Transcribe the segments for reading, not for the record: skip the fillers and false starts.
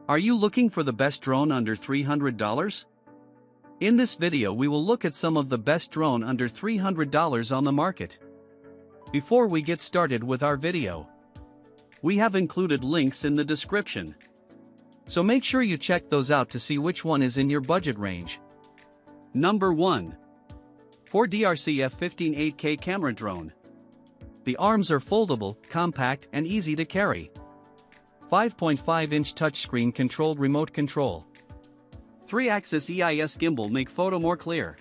Are you looking for the best drone under $300? In this video we will look at some of the best drone under $300 on the market. Before we get started with our video, we have included links in the description. So make sure you check those out to see which one is in your budget range. Number 1. 4DRC F15 8K Camera Drone. The arms are foldable, compact, and easy to carry. 5.5-inch touchscreen controlled remote control. 3-axis EIS gimbal make photo more clear.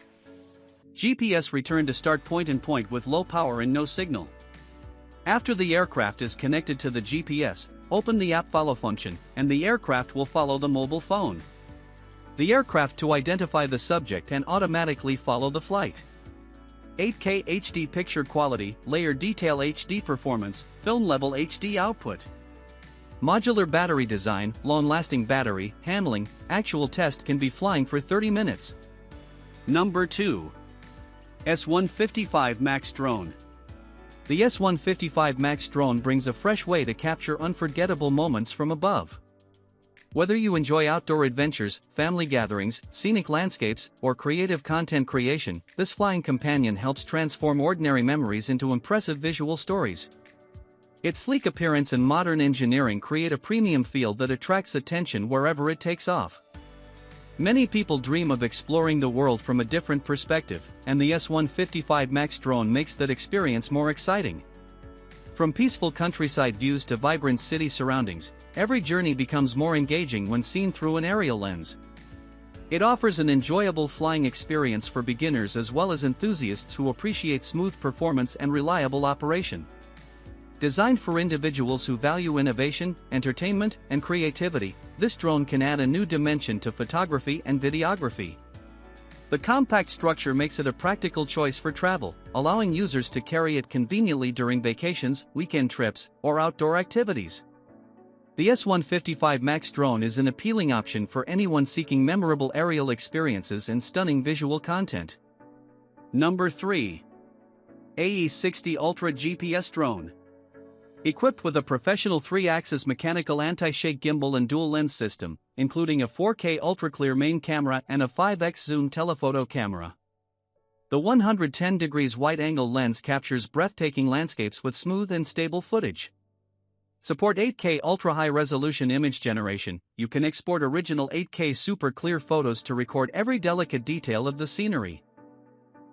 GPS return to start point and point with low power and no signal. After the aircraft is connected to the GPS, open the app follow function, and the aircraft will follow the mobile phone. The aircraft to identify the subject and automatically follow the flight. 8K HD picture quality, layer detail HD performance, film level HD output. Modular battery design, long-lasting battery, handling, actual test can be flying for 30 minutes. Number 2. S155 MAX Drone. The S155 MAX Drone brings a fresh way to capture unforgettable moments from above. Whether you enjoy outdoor adventures, family gatherings, scenic landscapes, or creative content creation, this flying companion helps transform ordinary memories into impressive visual stories. Its sleek appearance and modern engineering create a premium feel that attracts attention wherever it takes off. Many people dream of exploring the world from a different perspective, and the S155 MAX Drone makes that experience more exciting. From peaceful countryside views to vibrant city surroundings, every journey becomes more engaging when seen through an aerial lens. It offers an enjoyable flying experience for beginners as well as enthusiasts who appreciate smooth performance and reliable operation. Designed for individuals who value innovation, entertainment, and creativity, this drone can add a new dimension to photography and videography. The compact structure makes it a practical choice for travel, allowing users to carry it conveniently during vacations, weekend trips, or outdoor activities. The S155 MAX Drone is an appealing option for anyone seeking memorable aerial experiences and stunning visual content. Number 3. AE60 Ultra GPS Drone. Equipped with a professional 3-axis mechanical anti-shake gimbal and dual-lens system, including a 4K ultra-clear main camera and a 5x zoom telephoto camera. The 110 degrees wide-angle lens captures breathtaking landscapes with smooth and stable footage. Support 8K ultra-high-resolution image generation. You can export original 8K super clear photos to record every delicate detail of the scenery.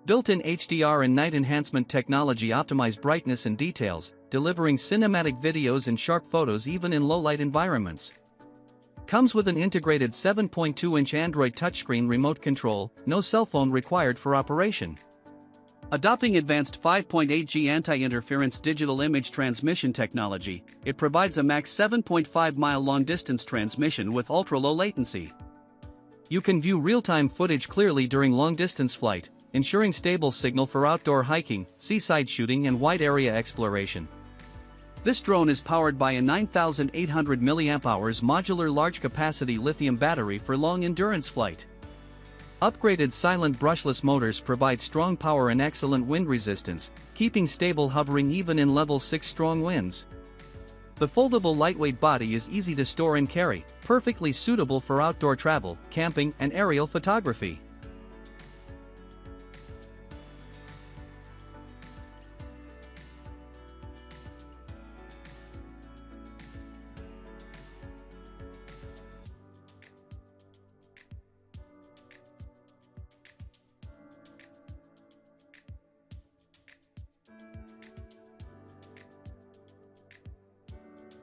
Built-in HDR and night enhancement technology optimize brightness and details, delivering cinematic videos and sharp photos even in low-light environments. Comes with an integrated 7.2-inch Android touchscreen remote control, no cell phone required for operation. Adopting advanced 5.8G anti-interference digital image transmission technology, it provides a max 7.5-mile long-distance transmission with ultra-low latency. You can view real-time footage clearly during long-distance flight, ensuring stable signal for outdoor hiking, seaside shooting and wide-area exploration. This drone is powered by a 9,800 mAh modular large-capacity lithium battery for long-endurance flight. Upgraded silent brushless motors provide strong power and excellent wind resistance, keeping stable hovering even in level 6 strong winds. The foldable lightweight body is easy to store and carry, perfectly suitable for outdoor travel, camping, and aerial photography.